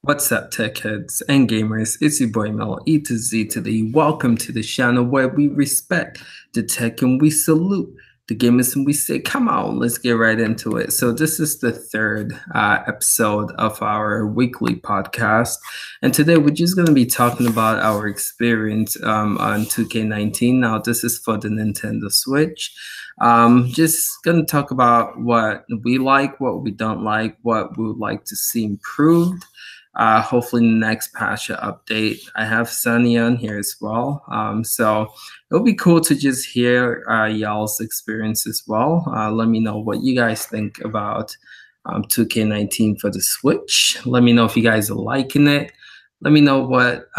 What's up, tech heads and gamers? It's your boy Mel, E to Z to the. Welcome to the channel where we respect the tech and we salute the gamers and we say, come on, let's get right into it. So this is the third episode of our weekly podcast. And today we're just going to be talking about our experience on 2K19. Now, this is for the Nintendo Switch. Just going to talk about what we like, what we don't like, what we would like to see improved. Hopefully in the next patch update. I have Sunny on here as well. So it'll be cool to just hear y'all's experience as well. Let me know what you guys think about 2K19 for the Switch. Let me know if you guys are liking it. Let me know what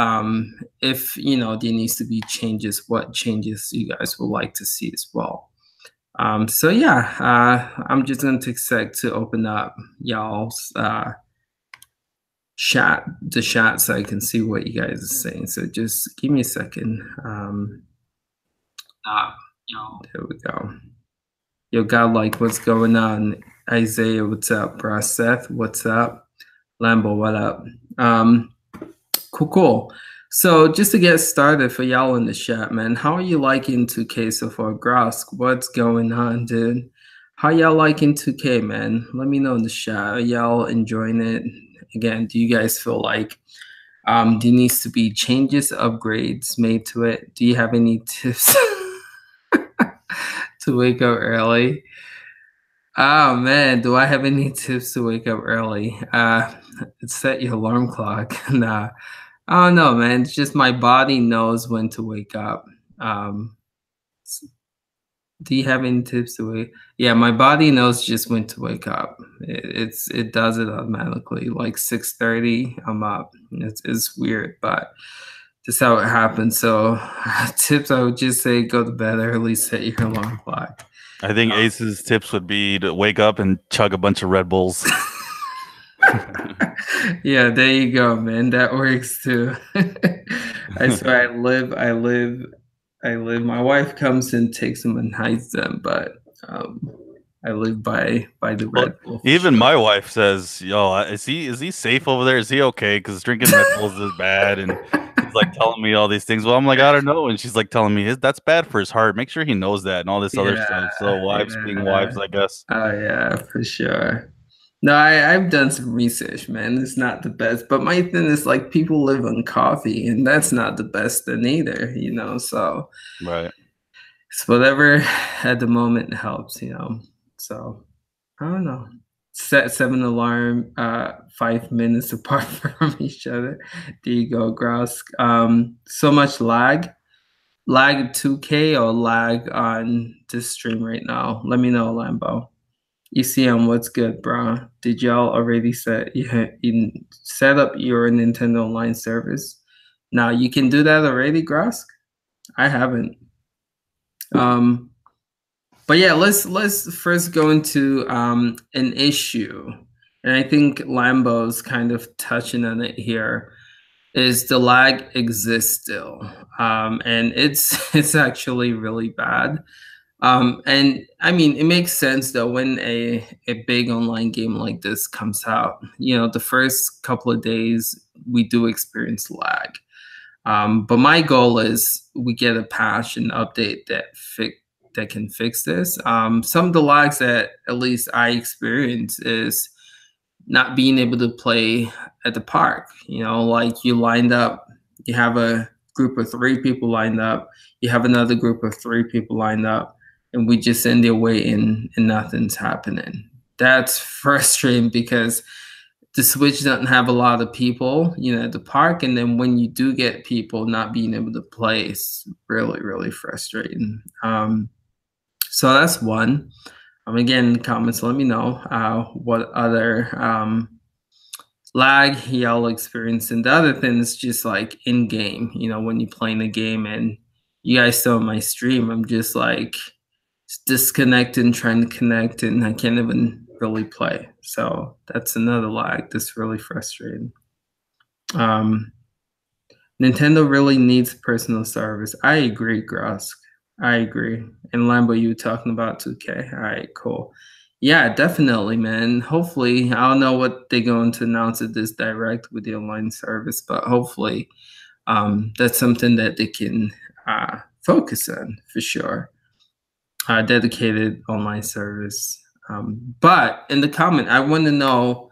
if there needs to be changes, what changes you guys would like to see as well. So yeah, I'm just going to take a sec to open up y'all's the chat so I can see what you guys are saying. So just give me a second. There we go. Yo, Godlike, what's going on? Isaiah, what's up? Bro Seth, what's up? Lambo, what up? Cool. So just to get started for y'all in the chat, man, how are you liking 2K so far? Grosk, what's going on, dude? How y'all liking 2K, man? Let me know in the chat. Are y'all enjoying it? Again, do you guys feel like there needs to be changes, upgrades made to it? Do you have any tips to wake up early? Oh man, do I have any tips to wake up early? Set your alarm clock. Nah, I don't know, man. It's just my body knows when to wake up. Do you have any tips to wake? Yeah, my body knows just when to wake up. It does it automatically. Like 6:30, I'm up. It's weird, but that's how it happens. So tips, I would just say go to bed early, set your alarm clock. I think Ace's tips would be to wake up and chug a bunch of Red Bulls. Yeah, there you go, man. That works too. I swear, I live. My wife comes and takes them and hides them, but I live by the Red Bull. Even my wife says, "Yo, is he safe over there? Is he okay? Because drinking Red Bulls is bad." And she's like telling me all these things. Well, I'm like, I don't know. And she's like telling me that's bad for his heart. Make sure he knows that and all this other stuff. So wives being wives, I guess. Oh yeah, for sure. No, I've done some research, man. It's not the best, but my thing is like people live on coffee, and that's not the best thing either, So right, it's whatever at the moment helps, So I don't know. Set 7 alarm, 5 minutes apart from each other. There you go, Grosk. So much lag. Lag 2K or lag on this stream right now? Let me know, Lambo. ECM, what's good, bro? Did y'all already set up your Nintendo Online service? Now you can do that already, Grosk? I haven't. But yeah, let's first go into an issue, and I think Lambo's kind of touching on it here. Is the lag exists still, and it's actually really bad. And I mean, it makes sense though when a big online game like this comes out. The first couple of days we do experience lag. But my goal is we get a patch and update that can fix this. Some of the lags that at least I experience is not being able to play at the park. Like you lined up, you have a group of 3 people lined up, you have another group of 3 people lined up, and we just in there waiting and nothing's happening. That's frustrating because the Switch doesn't have a lot of people, at the park. And then when you do get people not being able to play, it's really, really frustrating. So that's one. Again, in the comments, let me know what other lag y'all experience. And the other thing is just like in game, when you're playing a game and you guys saw my stream, I'm just like disconnecting, trying to connect, and I can't even really play. So that's another lag that's really frustrating. Nintendo really needs personal service. I agree, Grosk. I agree. And Lambo, you were talking about 2K. All right, cool. Yeah, definitely, man. Hopefully, I don't know what they're going to announce at this direct with the online service, but hopefully, that's something that they can focus on for sure. Dedicated online service. But in the comment, I want to know: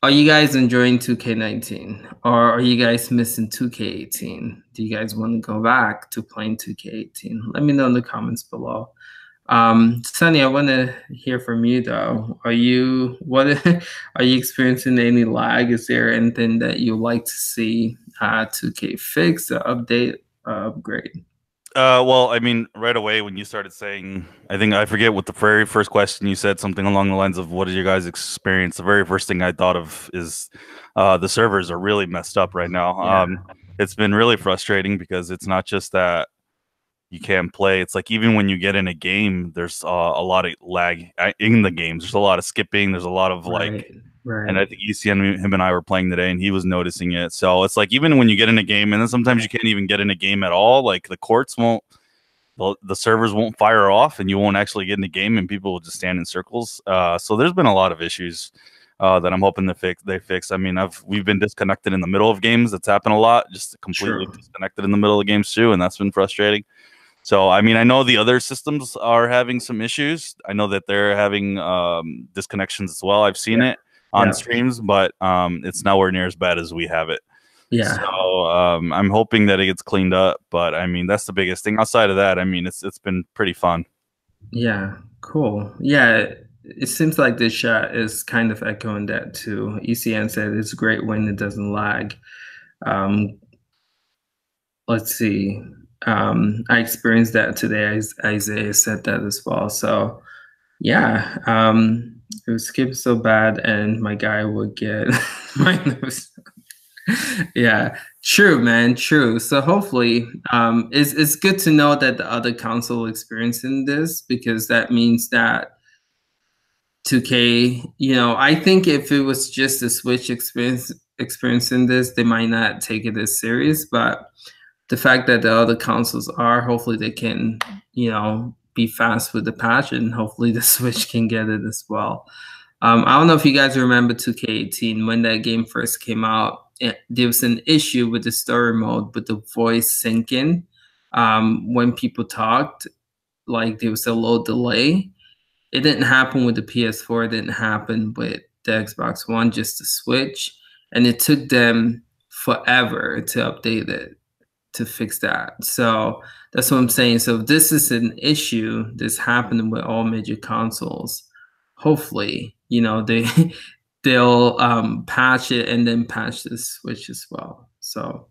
are you guys enjoying 2K19, or are you guys missing 2K18? Do you guys want to go back to playing 2K18? Let me know in the comments below. Sunny, I want to hear from you though. Are you what are you experiencing any lag? Is there anything that you like to see 2K fix or update upgrade? Well, I mean, right away when you started saying, I think I forget what the very first question you said, something along the lines of "What is your guys' experience?" The very first thing I thought of is the servers are really messed up right now. Yeah, It's been really frustrating because it's not just that you can't play. It's like even when you get in a game, there's a lot of lag in the games. There's a lot of skipping. There's a lot of right, like, and I right. think ECN, him and I were playing today, and he was noticing it. So it's like even when you get in a game, and then sometimes you can't even get in a game at all. Like the courts won't, the servers won't fire off, and you won't actually get in the game, and people will just stand in circles. So there's been a lot of issues that I'm hoping to fix. They fix. I mean, we've been disconnected in the middle of games. That's happened a lot. Just completely True. disconnected in the middle of games too, and that's been frustrating. So, I mean, I know the other systems are having some issues. I know that they're having disconnections as well. I've seen Yeah, it on yeah, streams, but it's nowhere near as bad as we have it. So yeah, I'm hoping that it gets cleaned up. But I mean, that's the biggest thing. Outside of that, I mean, it's been pretty fun. yeah. Cool. Yeah, it seems like this shot is kind of echoing that too. ECN said it's great when it doesn't lag. Um, let's see. I experienced that today. Isaiah said that as well. So yeah, it was skipping so bad, and my guy would get my nose. Yeah, true, man, true. So hopefully, it's good to know that the other console experiencing this because that means that 2K, I think if it was just a Switch experiencing this, they might not take it as serious. But the fact that the other consoles are, hopefully they can, be fast with the patch, and hopefully the Switch can get it as well. I don't know if you guys remember 2K18 when that game first came out. There was an issue with the story mode with the voice syncing. When people talked, like there was a low delay. It didn't happen with the PS4. It didn't happen with the Xbox One, just the Switch. And it took them forever to update it to fix that. So that's what I'm saying. So if this is an issue that's happening with all major consoles, hopefully, they they'll patch it and then patch the Switch as well. So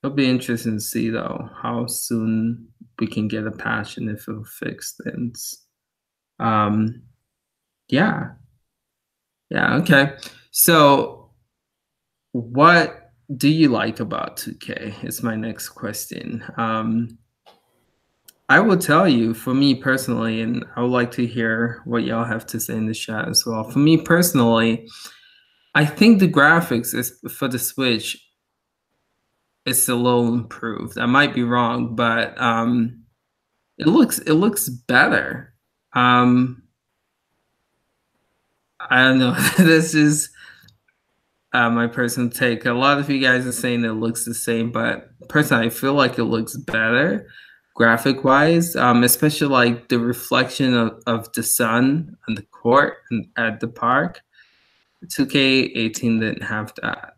it'll be interesting to see though how soon we can get a patch and if it'll fix things. Um, yeah, yeah, okay. So what do you like about 2K? Is my next question. I will tell you, for me personally, and I would like to hear what y'all have to say in the chat as well. For me personally, I think the graphics is for the Switch is a little improved. I might be wrong, but it looks better. Um, I don't know. This is my personal take. A lot of you guys are saying it looks the same, but personally, I feel like it looks better graphic wise, especially like the reflection of the sun on the court and at the park. 2K18 didn't have that.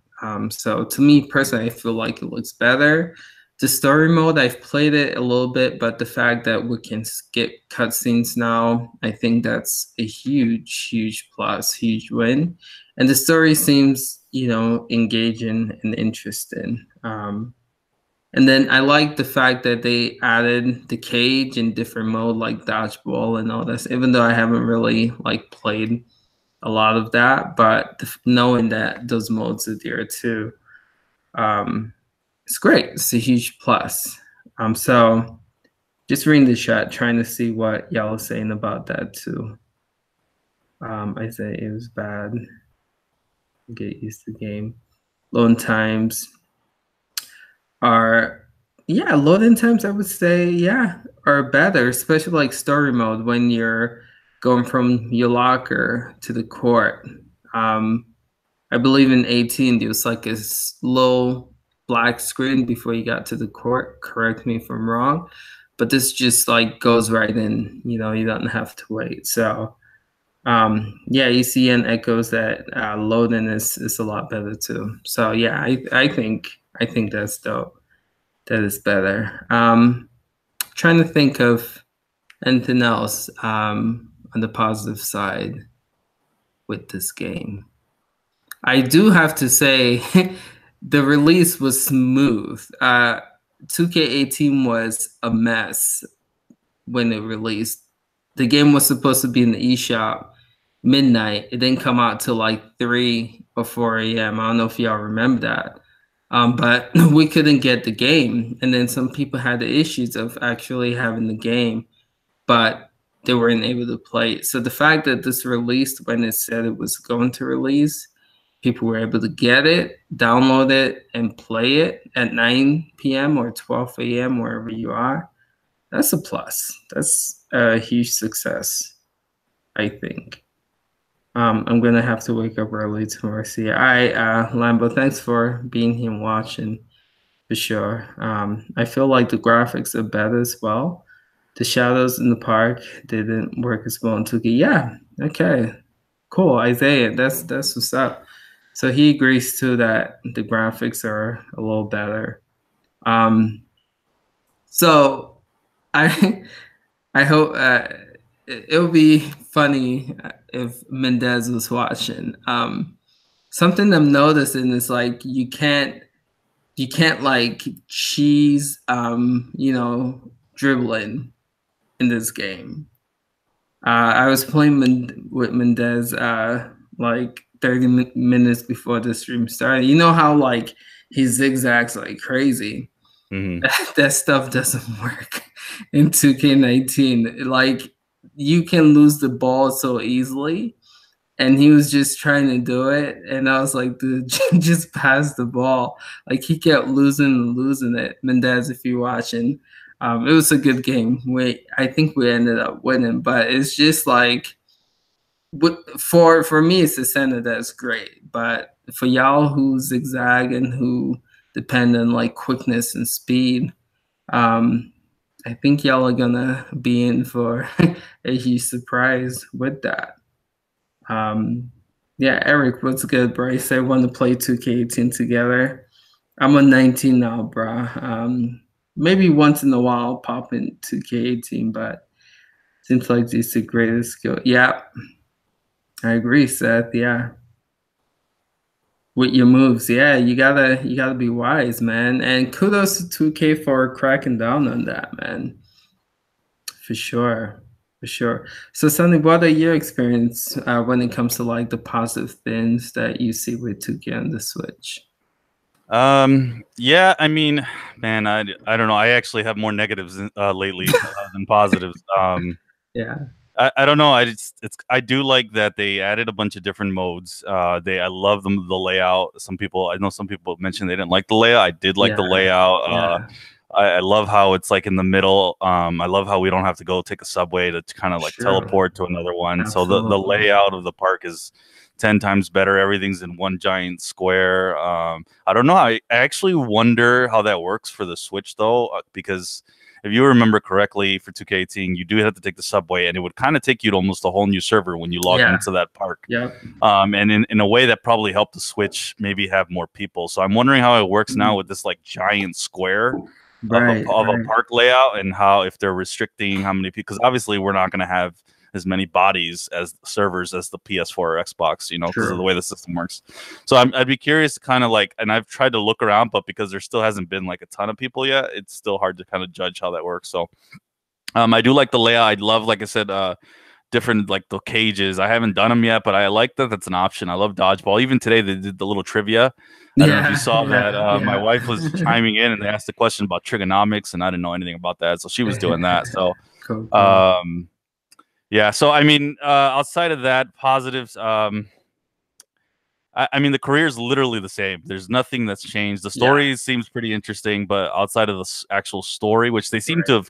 So to me personally, I feel like it looks better. The story mode, I've played it a little bit, but the fact that we can skip cutscenes now, I think that's a huge, huge plus, huge win. And the story seems, engaging and interesting. And then I like the fact that they added the cage in different mode, like dodgeball and all this. Even though I haven't really like played a lot of that, but knowing that those modes are there too, um, it's great. It's a huge plus. So just reading the chat, trying to see what y'all are saying about that too. I say it was bad. Get used to the game. Loading times are, yeah, loading times I would say, yeah, are better, especially like story mode when you're going from your locker to the court. Um, I believe in 18 there was like a slow black screen before you got to the court. Correct me if I'm wrong, but this just like goes right in. You know, you don't have to wait. So yeah, ECN echoes that loading is a lot better too. So yeah, I think that's dope. That is better. Trying to think of anything else on the positive side with this game. I do have to say the release was smooth. 2K18 was a mess when it released. The game was supposed to be in the eShop midnight. It didn't come out till like 3 or 4 a.m. I don't know if y'all remember that. But we couldn't get the game. And then some people had the issues of actually having the game, but they weren't able to play it. So the fact that this released when it said it was going to release, people were able to get it, download it, and play it at 9 p.m. or 12 a.m., wherever you are. That's a plus. That's a huge success, I think. I'm gonna have to wake up early tomorrow. See, all right, Lambo, thanks for being here and watching for sure. I feel like the graphics are better as well. The shadows in the park didn't work as well in 2K. Yeah, okay, cool, Isaiah. That's what's up. So he agrees too that the graphics are a little better. So I I hope it would be funny if Mendez was watching. Something I'm noticing is like you can't like cheese you know, dribbling in this game. I was playing with Mendez like 30 minutes before the stream started. You know how like he zigzags like crazy. Mm-hmm. That stuff doesn't work in 2K19. Like you can lose the ball so easily, and he was just trying to do it, and I was like, dude, just pass the ball. Like he kept losing and losing it. Mendez, if you're watching, it was a good game. I think we ended up winning, but it's just like for me, it's the center that's great, but for y'all who zigzag and who depend on like quickness and speed, um, I think y'all are gonna be in for a huge surprise with that. Um, yeah, Eric, what's good, bro? You said want to play 2K18 together. I'm on 19 now, bro. Maybe once in a while I'll pop in 2K18, but seems like this is the greatest skill. Yeah, I agree, Seth. Yeah. With your moves, yeah, you gotta be wise, man. And kudos to 2K for cracking down on that, man. For sure. For sure. So, Sonny, what are your experience when it comes to like the positive things that you see with 2K on the Switch? Yeah, I mean, man, I don't know. I actually have more negatives lately than positives. Yeah. I don't know. I do like that they added a bunch of different modes. I love the layout. I know some people mentioned they didn't like the layout. I did like the Yeah. layout. Yeah. I love how it's like in the middle. I love how we don't have to go take a subway to kind of like Sure. teleport to another one. So the Absolutely. layout of the park is 10 times better. Everything's in one giant square. I don't know. I actually wonder how that works for the Switch though, because if you remember correctly, for 2K18, you do have to take the subway, and it would kind of take you to almost a whole new server when you log Yeah. into that park. Yep. And in a way that probably helped the Switch maybe have more people. So I'm wondering how it works now with this like giant square Right. of a Right. park layout, and how if they're restricting how many people, because obviously we're not going to have as many bodies as servers as the PS4 or Xbox, you know, because of the True. way the system works. So I'd be curious to kind of like, and I've tried to look around, but because there still hasn't been like a ton of people yet, it's still hard to kind of judge how that works. So I do like the layout. I love, like I said, different like the cages. I haven't done them yet, but I like that that's an option. I love dodgeball. Even today they did the little trivia. I don't know if you Yeah. saw that. Yeah. My Yeah. wife was chiming in and they asked a question about trigonomics, and I didn't know anything about that, so she was doing that. So Cool. Cool. um, yeah. So I mean, outside of that, positives. I mean, the career is literally the same. There's nothing that's changed. The Yeah. story seems pretty interesting, but outside of the actual story, which they seem to Right. have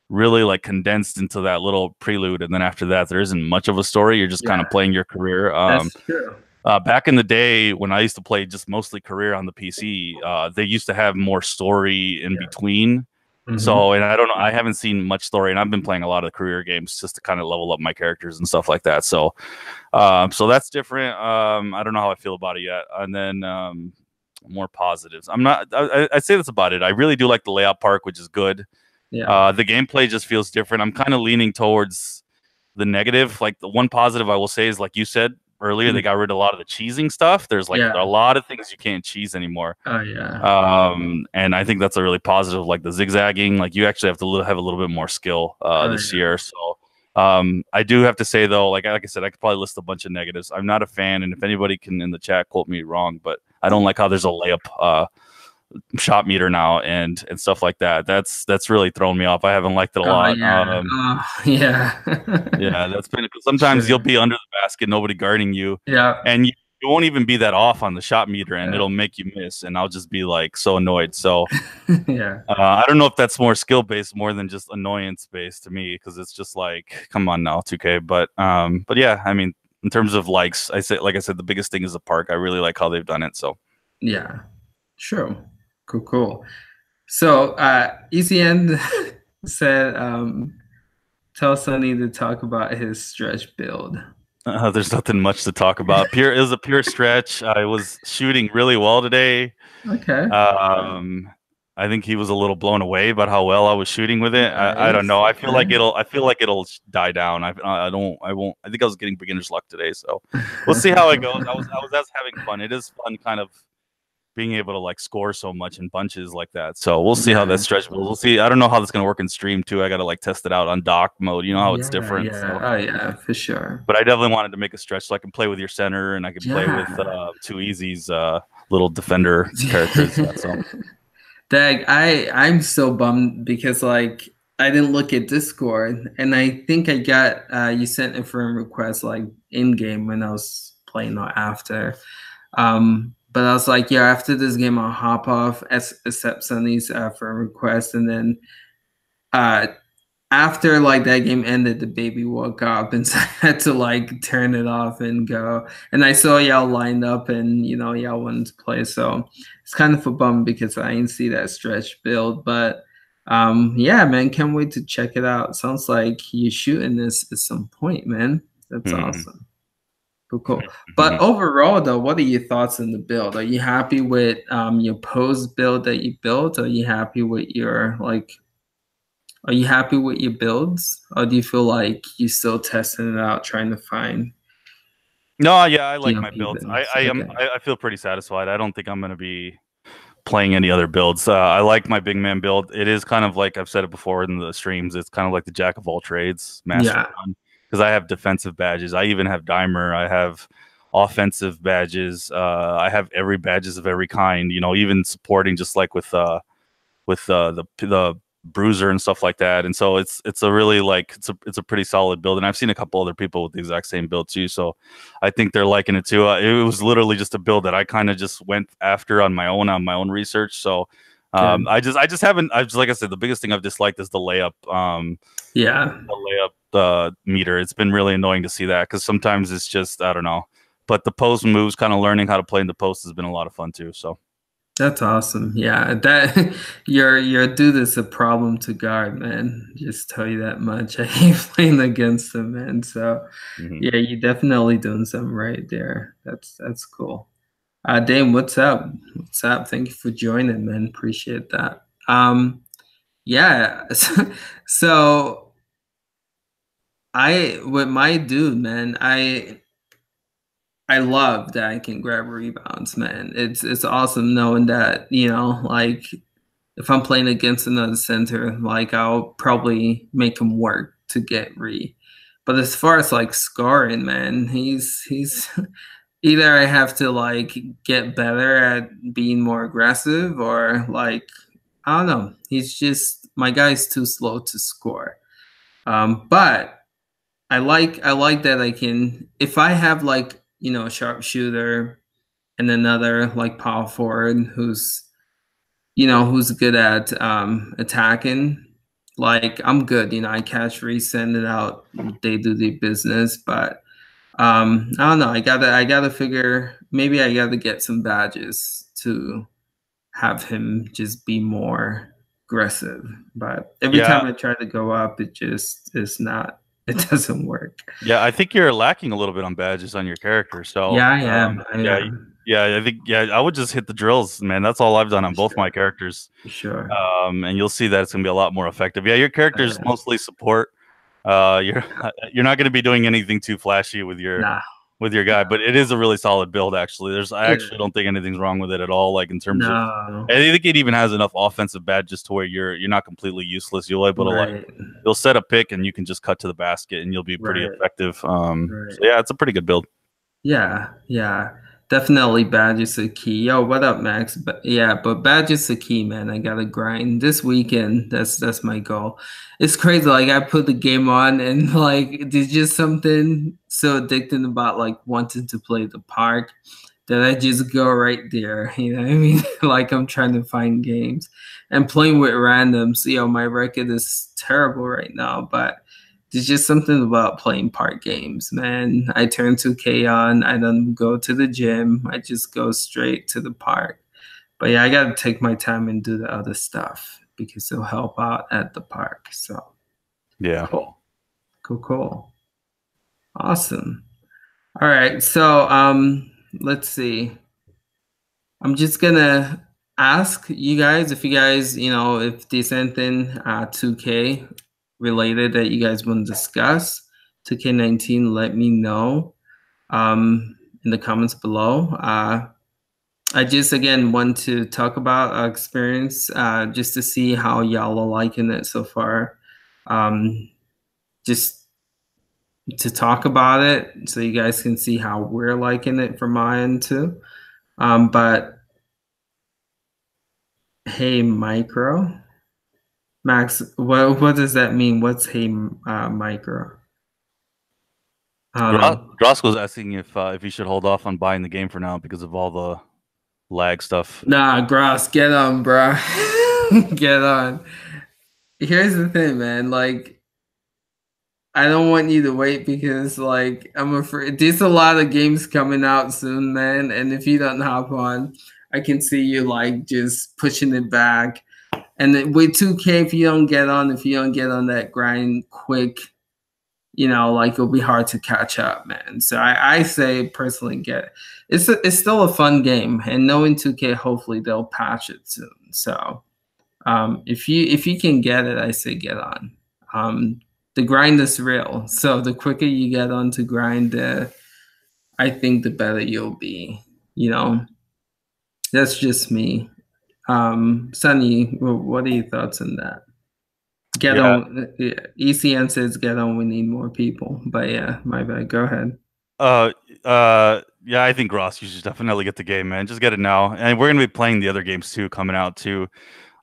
really like condensed into that little prelude, and then after that, there isn't much of a story. You're just kind Yeah, of playing your career. that's true. Back in the day when I used to play just mostly career on the PC, they used to have more story in Yeah. between. Hmm. So, and I don't know, I haven't seen much story, and I've been playing a lot of career games just to kind of level up my characters and stuff like that. So, so that's different. I don't know how I feel about it yet. And then more positives. I'm not. I say that's about it. I really do like the layout park, which is good. Yeah. The gameplay just feels different. I'm kind of leaning towards the negative. Like the one positive I will say is, like you said earlier, they Mm. got rid of a lot of the cheesing stuff. There are a Yeah. lot of things you can't cheese anymore. Oh yeah. And I think that's a really positive. Like the zigzagging, like you actually have to have a little bit more skill Oh this yeah. year. So I do have to say though, like I said, I could probably list a bunch of negatives. I'm not a fan, and if anybody can in the chat quote me wrong, but I don't like how there's a layup shot meter now and stuff like that. That's really thrown me off. I haven't liked it a Oh lot. yeah. Oh yeah. Yeah, that's been sometimes you'll Sure. be under the basket, nobody guarding you, Yeah. and you won't even be that off on the shot meter, and Yeah. it'll make you miss, and I'll just be like so annoyed. So Yeah. I don't know if that's more skill based more than just annoyance based to me, because it's just like, come on now, 2K. But yeah, I mean, in terms of likes, like I said, the biggest thing is the park. I really like how they've done it. So Yeah. Sure. Cool. Cool. So ECN said, tell Sonny to talk about his stretch build. there's nothing much to talk about. It was a pure stretch. I was shooting really well today. Okay. Um, I think he was a little blown away about how well I was shooting with it. I don't Nice. know. Okay. I feel like it'll die down. I don't. I won't. I think I was getting beginner's luck today, so we'll see how it goes. I was having fun. It is fun, kind of being able to like score so much in bunches like that. So we'll see how that Yeah. stretch will. We'll see. I don't know how that's gonna work in stream too. I got to like test it out on dock mode. You know how it's Yeah. different. Yeah. So, Oh yeah, for sure. but I definitely wanted to make a stretch so I can play with your center, and I can play with Yeah. Too Easy's little defender characters. Yeah. So. Dag, I'm so bummed because like I didn't look at Discord and I think I got you sent a friend request like in game when I was playing or after. But I was like, yeah, after this game I'll hop off, accept Sunny's friend request, and then uh after like that game ended, the baby woke up, and so I had to like turn it off and go. And I saw y'all lined up, and y'all wanted to play, so it's kind of a bum because I didn't see that stretch build. But yeah, man, can't wait to check it out. Sounds like you're shooting this at some point, man. That's Mhm. awesome. Cool, cool. But overall, though, what are your thoughts on the build? Are you happy with your post build that you built? Are you happy with your like? Are you happy with your builds, or do you feel like you're still testing it out, trying to find No, yeah, I like my GMP builds. builds? Okay. I feel pretty satisfied. I don't think I'm gonna be playing any other builds. I like my big man build. It is kind of like I've said it before in the streams. It's kind of like the jack of all trades, master of Yeah. none. Because I have defensive badges. I even have dimer. I have offensive badges. I have every badges of every kind. You know, even supporting, just like with the bruiser and stuff like that. And so it's a really like it's a pretty solid build. And I've seen a couple other people with the exact same build too. So I think they're liking it too. It was literally just a build that I kind of just went after on my own research. So Good. I just haven't. I just like I said, the biggest thing I've disliked is the layup. Yeah. The layup meter. It's been really annoying to see that because sometimes it's just I don't know. But the post moves, kind of learning how to play in the post, has been a lot of fun too. So. That's awesome. Yeah, that your dude is a problem to guard, man. Just tell you that much. I hate playing against him, man. So Mhm. yeah, you're definitely doing something right there. That's cool. Dame, what's up? What's up? Thank you for joining, man. Appreciate that. Yeah. So I with my dude, man, I love that I can grab rebounds, man. It's awesome knowing that, like if I'm playing against another center, like I'll probably make him work to get re. But as far as like scoring, man, he's either I have to like get better at being more aggressive, or like I don't know. He's just my guy's too slow to score. But I like that I can, if I have like a sharpshooter and another like power forward who's good at attacking, Like I'm good, I catch free, send it out, they do the business, but I don't know. I gotta figure, maybe I gotta get some badges to have him just be more aggressive. But every Yeah, time I try to go up, it just is not, it doesn't work. yeah, I think you're lacking a little bit on badges on your character. So, Yeah, I am. I yeah, am. yeah, I think I would just hit the drills, man. That's all I've done on For both my sure. characters. For sure. And you'll see that it's gonna be a lot more effective. Yeah, your character is Yeah. mostly support. You're you're not gonna be doing anything too flashy Nah. with your guy, but it is a really solid build. Actually, I Yeah. actually don't think anything's wrong with it at all. Like in terms of, No. I think it even has enough offensive badges to where you're not completely useless. You'll able to like Right. you'll set a pick and you can just cut to the basket and you'll be pretty Right. effective. So Right. yeah, it's a pretty good build. Yeah, yeah. Definitely badge is the key. Yo, what up, Max? But yeah, but badge is the key, man. I gotta grind this weekend. That's my goal. It's crazy. Like I put the game on and like there's just something so addicting about like wanting to play the park that I just go right there. You know what I mean? Like I'm trying to find games and playing with randoms. My record is terrible right now, but there's just something about playing park games, man. I turn 2K on. I don't go to the gym. I just go straight to the park. But yeah, I got to take my time and do the other stuff because it'll help out at the park. So Yeah. cool. Cool, cool. Awesome. All right. So let's see. I'm just gonna ask you guys if you guys, if there's anything 2K related that you guys want to discuss. 2K19, let me know in the comments below. I just again want to talk about our experience just to see how y'all are liking it so far. Just to talk about it so you guys can see how we're liking it from my end too. But hey, micro. Max, what does that mean? What's hey micro? I don't know. Droskow's asking if you should hold off on buying the game for now because of all the lag stuff. Nah, Gross, get on, bro. Get on. Here's the thing, man. Like, I don't want you to wait because, like, I'm afraid there's a lot of games coming out soon, man. And if you don't hop on, I can see you like just pushing it back. And then with 2K, if you don't get on, that grind quick, like it'll be hard to catch up, man. So I say personally get it. It's still a fun game, and knowing 2K, hopefully they'll patch it soon. So if you can get it, I say get on. The grind is real, so the quicker you get on to grind, I think the better you'll be. That's just me. Sunny, what are your thoughts on that? Get Yeah. on. ECN says get on. We need more people. But yeah, my bad. Go ahead. Yeah, I think Ross, you should definitely get the game, man. Just get it now, and we're gonna be playing the other games too, coming out too.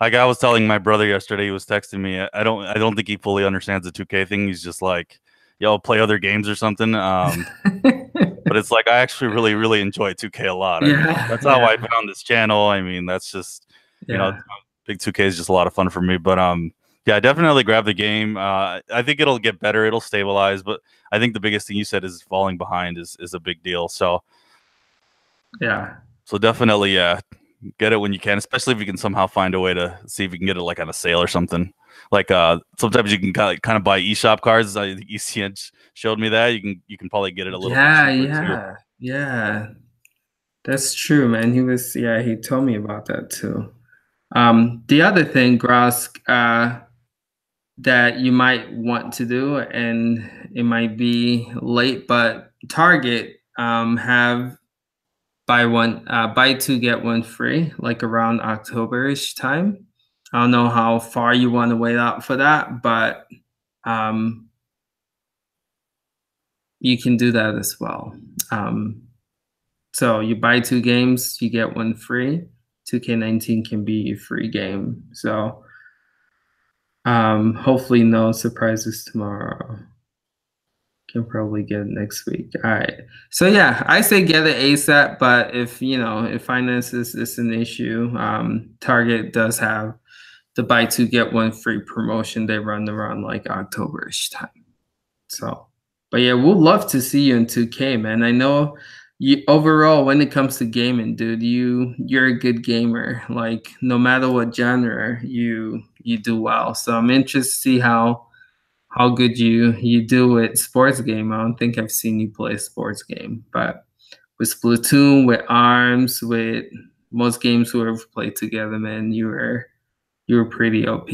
Like I was telling my brother yesterday, he was texting me. I don't think he fully understands the 2K thing. He's just like, "Yo, play other games or something." But it's like I actually really enjoy 2K a lot. I mean, Yeah, that's how yeah, I found this channel. I mean, that's just yeah, big 2K is just a lot of fun for me. But yeah, definitely grab the game. I think it'll get better. It'll stabilize. But I think the biggest thing you said is falling behind is a big deal. So yeah. definitely, yeah, get it when you can, especially if you can somehow find a way to see if you can get it like on a sale or something. Like sometimes you can kind of buy eShop cards. ECN showed me that you can probably get it a little bit Yeah, cheaper too. yeah, yeah. That's true, man. He told me about that too. The other thing, Grosk, that you might want to do, and it might be late, but Target have buy two get one free, like around October-ish time. I don't know how far you want to wait out for that, but um, you can do that as well. So you buy two games, you get one free. 2K19 can be a free game. So hopefully no surprises tomorrow. Can probably get it next week. All right. So yeah, I say get it ASAP, but if finances is an issue, Target does have the buy two get one free promotion they run around like October-ish time. So, but yeah, we'll love to see you in 2K, man. I know you overall when it comes to gaming, dude, you're a good gamer. Like no matter what genre, you do well. So I'm interested to see how good you do with sports game. I don't think I've seen you play a sports game, but with Splatoon, with Arms, with most games we've played together, man, you were pretty OP.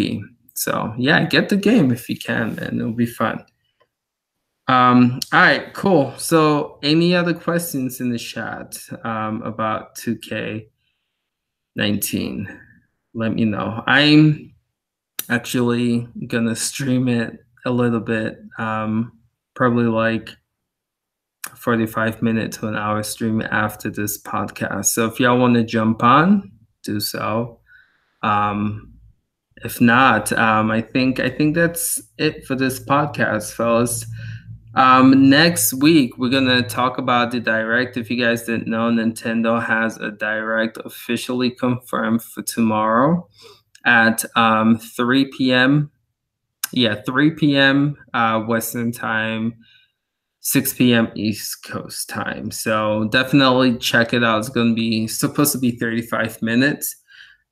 So yeah, get the game if you can, man. It'll be fun. All right, cool. So any other questions in the chat about 2K19? Let me know. I'm actually gonna stream it a little bit, probably like 45 minutes to an hour stream after this podcast. So if y'all want to jump on, do so. If not, I think that's it for this podcast, fellas. Next week we're gonna talk about the direct. If you guys didn't know, Nintendo has a direct officially confirmed for tomorrow at 3 p.m. Yeah, 3 p.m. Western time, 6 p.m. East Coast time. So definitely check it out. It's going to be supposed to be 35 minutes.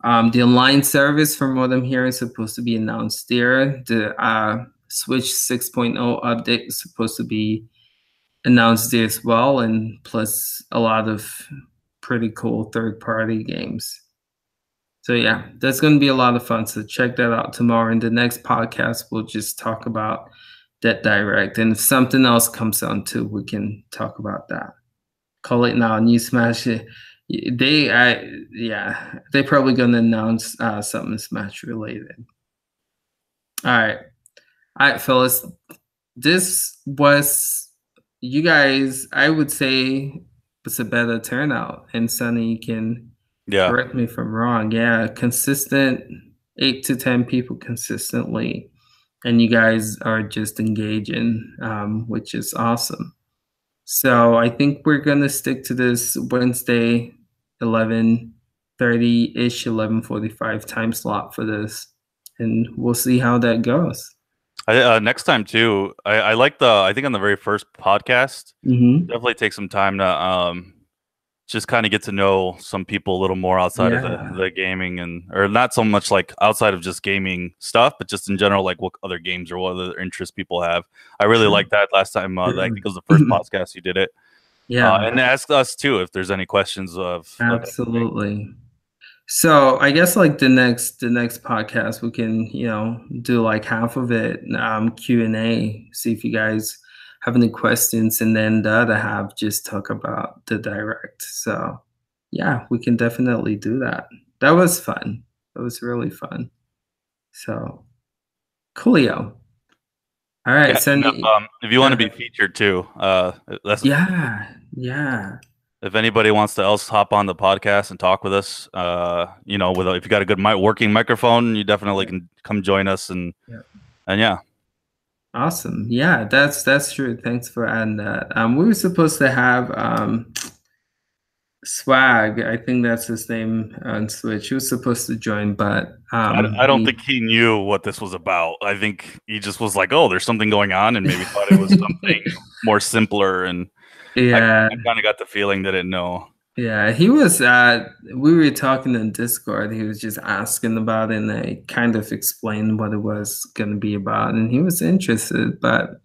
The online service, from what I'm hearing, is supposed to be announced there. The Switch 6.0 update is supposed to be announced there as well, and plus a lot of pretty cool third-party games. So yeah, that's going to be a lot of fun. So check that out tomorrow. In the next podcast, we'll just talk about that direct. And if something else comes on too, we can talk about that. Call it now, New Smash. They're probably going to announce something Smash related. All right, fellas. This was, you guys, I would say it's a better turnout. And Sonny, you can correct me if I'm wrong. Yeah, consistent 8 to 10 people consistently, and you guys are just engaging, which is awesome. So I think we're gonna stick to this Wednesday, 11:30-ish, 11:45 time slot for this, and we'll see how that goes. Next time too, I like I think on the very first podcast, definitely take some time to just kind of get to know some people a little more outside of the gaming, or not so much like outside of just gaming stuff, but just in general, like what other games or what other interests people have. I really liked that last time. I think it was the first podcast you did it. Yeah. And ask us too if there's any questions of absolutely. So I guess like the next podcast we can do like half of it Q&A, see if you guys have any questions, and then the other half just talk about the direct. So yeah, we can definitely do that. That was fun. That was really fun. So coolio. All right, Sandy. If you want to be featured too, that's yeah. If anybody wants to else hop on the podcast and talk with us, if you got a good working microphone, you definitely can come join us and yeah. Awesome. Yeah, that's true. Thanks for adding that. We were supposed to have Swag, I think that's his name on Switch. He was supposed to join, but I don't think he knew what this was about. I think he just was like, "Oh, there's something going on," and maybe thought it was something more simpler. And I kind of got the feeling that no. Yeah, he was. We were talking in Discord. He was just asking about it, and I kind of explained what it was going to be about, and he was interested, but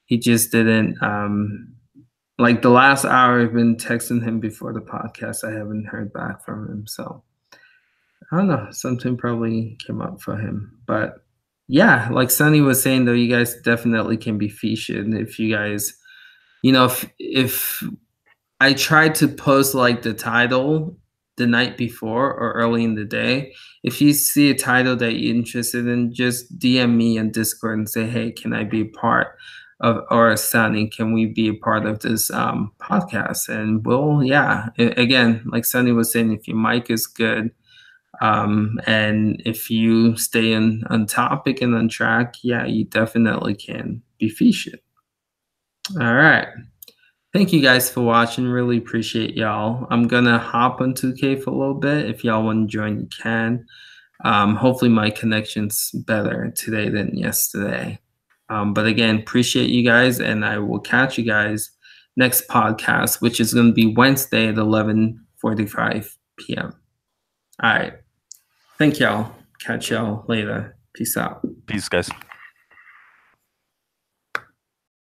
he just didn't. Like the last hour, I've been texting him before the podcast. I haven't heard back from him, so I don't know. Something probably came up for him, but yeah, like Sunny was saying, though, you guys definitely can be featured if you guys, if I tried to post like the title the night before or early in the day. If you see a title that you're interested in, just DM me on Discord and say, hey, can I be a part of, or Sunny, can we be a part of this podcast? And again, like Sunny was saying, if your mic is good, and if you stay on topic and on track, yeah, you definitely can be featured. All right. Thank you guys for watching. Really appreciate y'all. I'm gonna hop on 2K for a little bit. If y'all want to join, you can. Hopefully my connection's better today than yesterday. But again, appreciate you guys, and I will catch you guys next podcast, which is going to be Wednesday at 11:45 p.m. All right. Thank y'all. Catch y'all later. Peace out. Peace, guys.